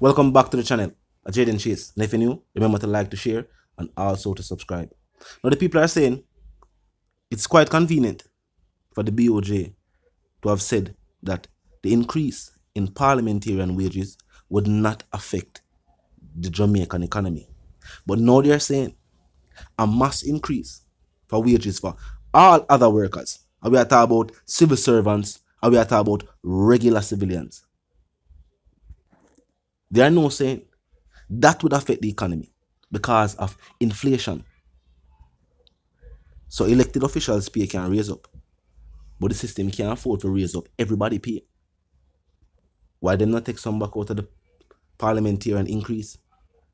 Welcome back to the channel, Exp0se. And if you're new, remember to like, to share, and also to subscribe. Now the people are saying it's quite convenient for the BOJ to have said that the increase in parliamentarian wages would not affect the Jamaican economy. But now they're saying a mass increase for wages for all other workers. And we are talking about civil servants, and we are talking about regular civilians. They are now saying that would affect the economy because of inflation. So elected officials' pay can raise up, but the system can't afford to raise up everybody pay. Why them not take some back out of the parliamentarian increase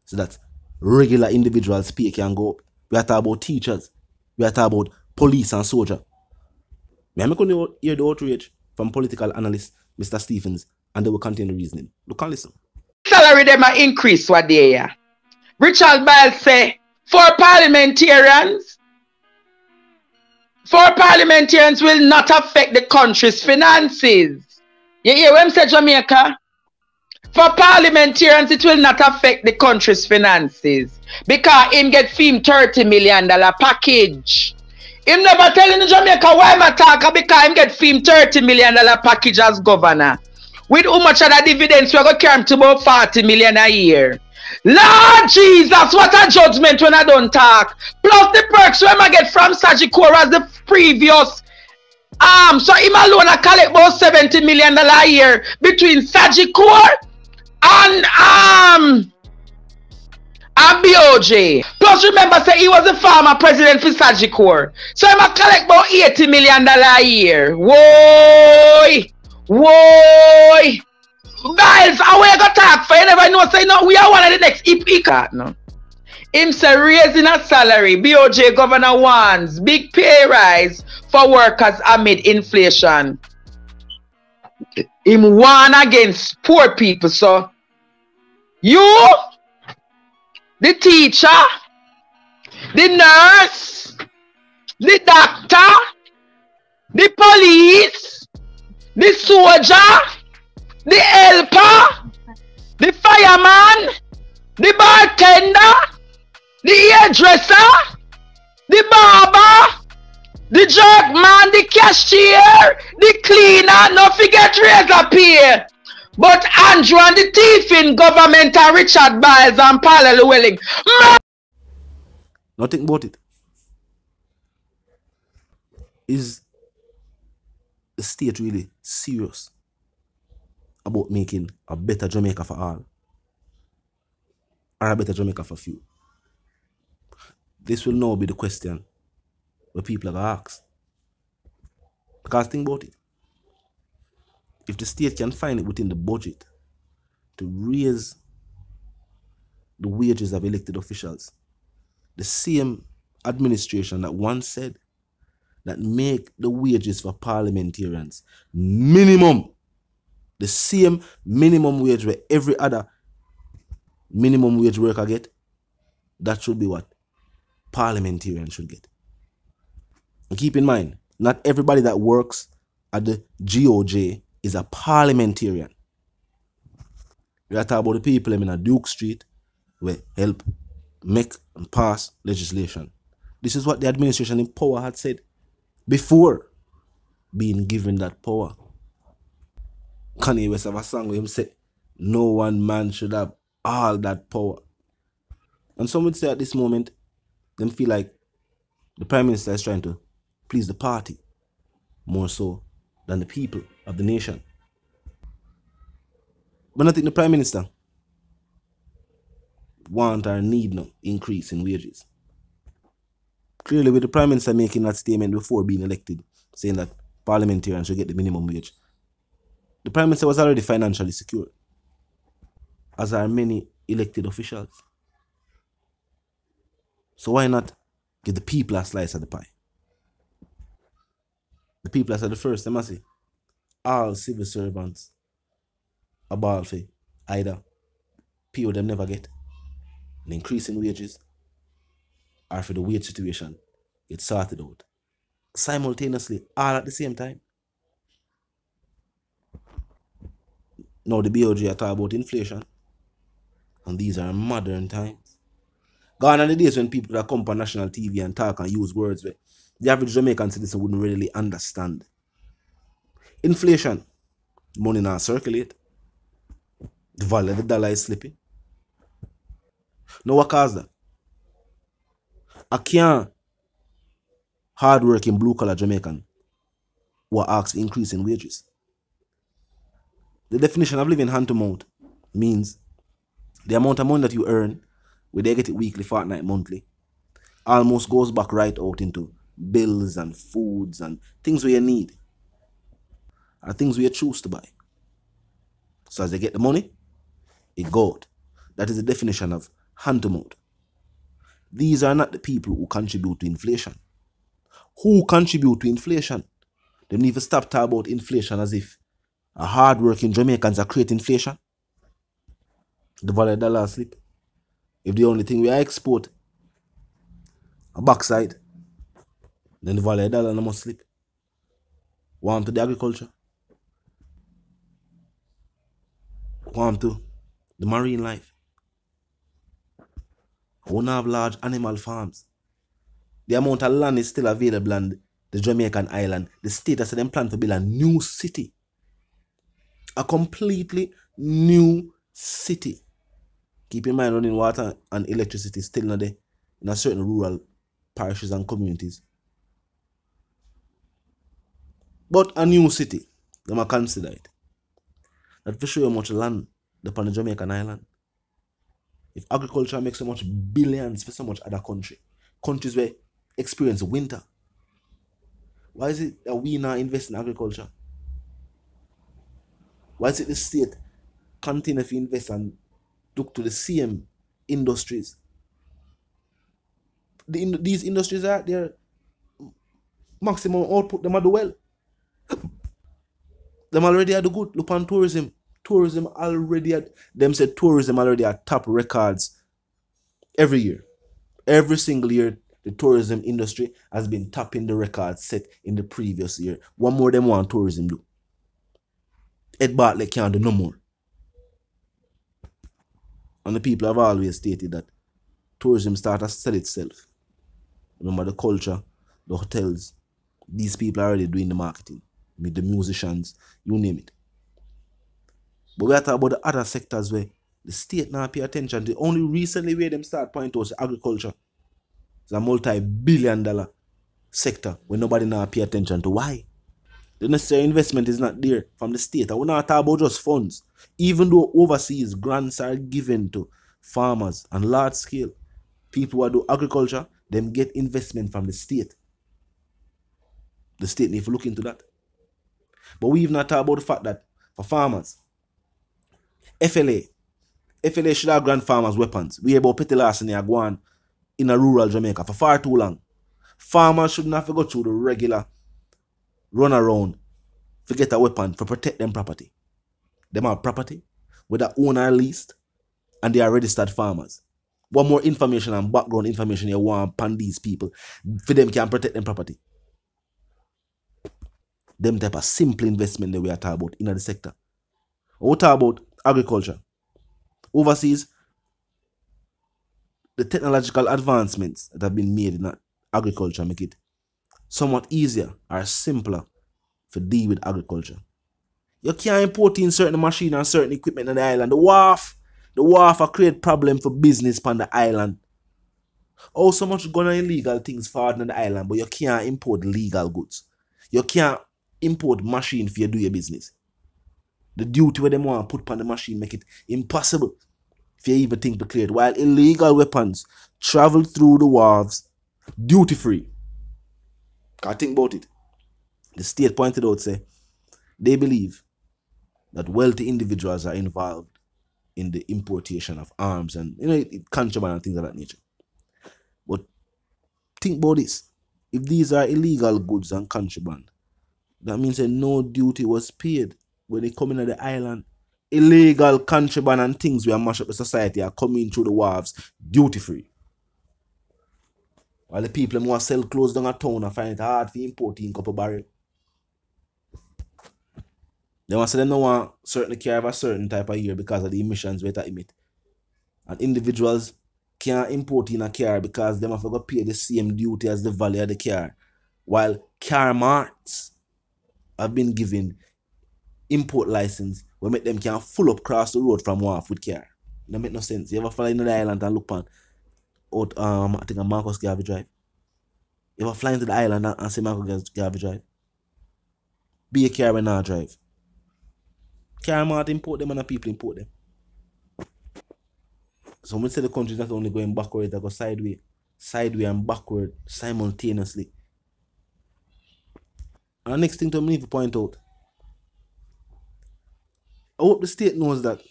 so that regular individuals' pay can go up? We are talking about teachers. We are talking about police and soldiers. I'm going to hear the outrage from political analyst Mr. Stephens, and they will continue reasoning. Look and listen. Salary them a increase what they are. Richard Biles say four parliamentarians will not affect the country's finances. You hear what I'm saying, Jamaica? For parliamentarians, it will not affect the country's finances because him get him $30 million package. Him never telling the Jamaica why I'm talking because him get him $30 million package as governor. With how much of the dividends we're going to carry to about $40 million a year. Lord Jesus, what a judgment when I don't talk. Plus the perks we I get from OMG as the previous so him alone I collect about $70 million a year between OMG and BOJ. Plus remember say he was the former president for OMG. So him I collect about $80 million a year. Whoa! Guys, how we gonna talk for? You never know, say no, we are one of the next card, no. Him say raising a salary, BOJ governor wants big pay rise for workers amid inflation. Him won against poor people, so you, the teacher, the nurse, the doctor, the police, the soldier, the helper, the fireman, the bartender, the hairdresser, the barber, the jerk man, the cashier, the cleaner, no forget razor pay. But Andrew and the thief in government and Richard Biles and Paul Llewellyn. Nothing about it. Is the state really serious about making a better Jamaica for all, or a better Jamaica for few? This will now be the question where people are going to ask. Because think about it. If the state can find it within the budget to raise the wages of elected officials, the same administration that once said that make the wages for parliamentarians minimum, the same minimum wage where every other minimum wage worker get, that should be what parliamentarians should get. And keep in mind, not everybody that works at the GOJ is a parliamentarian. We are talking about the people in a Duke Street where help make and pass legislation. This is what the administration in power had said before being given that power. Kanye West have a song where him say, no one man should have all that power. And some would say at this moment, them feel like the Prime Minister is trying to please the party more so than the people of the nation. But I think the Prime Minister want or need no increase in wages. Clearly, with the Prime Minister making that statement before being elected, saying that parliamentarians should get the minimum wage, the Prime Minister was already financially secure, as are many elected officials. So why not give the people a slice of the pie? The people as are the first, they must say, all civil servants are ball for either pay what them never get, an increase in wages, or for the wage situation get sorted out simultaneously, all at the same time. Now the BOJ are talking about inflation. And these are modern times. Gone are the days when people that come on national TV and talk and use words where the average Jamaican citizen wouldn't really understand. Inflation. Money not circulate. The value of the dollar is slipping. Now what caused that? I can't hard-working blue-collar Jamaican who ask for increase in wages. The definition of living hand to mouth means the amount of money that you earn, whether they get it weekly, fortnight, monthly, almost goes back right out into bills and foods and things where you need, or things where you choose to buy. So as they get the money, it go out. That is the definition of hand to mouth. These are not the people who contribute to inflation. Who contribute to inflation? They need to stop talking about inflation as if a hard-working Jamaicans are creating inflation. The value of the dollar slip. If the only thing we export a backside, then the value of the dollar must slip. Warm to the agriculture. Warm to the marine life. We don't have large animal farms. The amount of land is still available on the Jamaican island. The state has them plan to build a new city. A completely new city. Keep in mind, running water and electricity is still not there in a certain rural parishes and communities. But a new city, they might consider it. That for show you how much land upon the Jamaican island. If agriculture makes so much billions for so much other countries where experience winter, why is it that we now invest in agriculture? Why is it the state continue to invest and look to the same industries? These industries are their maximum output, them are do well. Them already are the good. Look on tourism. Tourism already had, them said tourism already at top records every year. Every single year, the tourism industry has been topping the records set in the previous year. One more than one tourism do. Ed Bartlett can't do no more. And the people have always stated that tourism starts to sell itself. Remember the culture, the hotels, these people are already doing the marketing. With the musicians, you name it. But we are talking about the other sectors where the state now pay attention to. Only recently where them start pointing towards agriculture. It's a multi-billion-dollar sector where nobody now pay attention to. Why? The necessary investment is not there from the state. And we're not talking about just funds. Even though overseas grants are given to farmers and large scale people who do agriculture, them get investment from the state. The state need to look into that. But we even not talk about the fact that for farmers, FLA should have grant farmers weapons. We about petty larceny are going in a rural Jamaica for far too long. Farmers shouldn't have to go through the regular run around to get a weapon to protect them property. Them have property, whether owned or leased, and they are registered farmers. What more information and background information you want upon these people for them can protect them property? Them type of simple investment that we are talking about in the sector. We talk about agriculture. Overseas, the technological advancements that have been made in agriculture make it somewhat easier or simpler to deal with agriculture. You can't import in certain machines and certain equipment on the island. The wharf are create problem for business on the island. Oh, so much going on illegal things for on the island, but you can't import legal goods. You can't import machine for you do your business. The duty where them want to put on the machine make it impossible if you even think to clear it. While illegal weapons travel through the wharves duty free. Can't think about it. The state pointed out, say, they believe that wealthy individuals are involved in the importation of arms and contraband and things of that nature. But think about this. If these are illegal goods and contraband, that means that no duty was paid when they come in the island. Illegal contraband and things we are mash up the society are coming through the wharves duty free. While the people who sell clothes down a town and find it hard to import in a couple barrel. They want to say they don't want certain care of a certain type of year because of the emissions we emit. And individuals can't import in a car because them have to go pay the same duty as the value of the car. While car marts have been given import license we make them can full up cross the road from Wharf with car. That make no sense. You ever fly in the island and look on out I think a Marcus Garvey Drive? You ever fly into the island and see Marcus Garvey Drive? Be a car when not drive. Car mart import them and the people import them. So when we say the country is not only going backward, they go sideways and backward simultaneously. And the next thing to me to point out, I hope the state knows that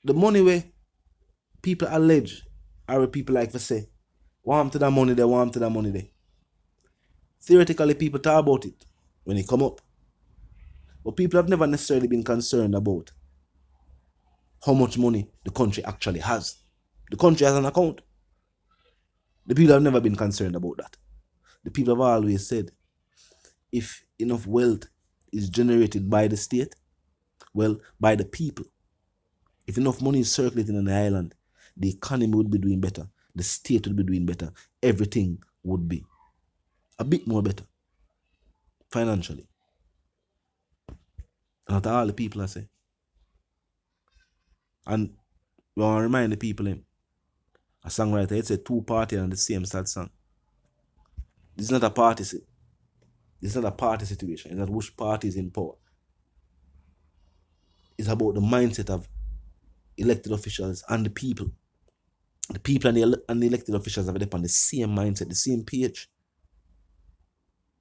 the money where people allege are where people like to say, want to that money there, want to that money there. Theoretically, people talk about it when it come up. But people have never necessarily been concerned about how much money the country actually has. The country has an account. The people have never been concerned about that. The people have always said, if enough wealth is generated by the state, well, by the people, if enough money is circulating on the island, the economy would be doing better, the state would be doing better, everything would be a bit more better financially. And that's all the people are saying. And we want to remind the people, a songwriter, it's a two party on the same sad song. This is not a party. This is not a party situation. It's not which party is in power. It's about the mindset of elected officials and the people. The people and the elected officials have on the same mindset, the same page.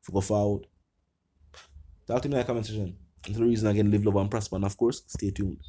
To go forward. Talk to me in the comment section. Until the reason again, live, love, and prosper. And of course, stay tuned.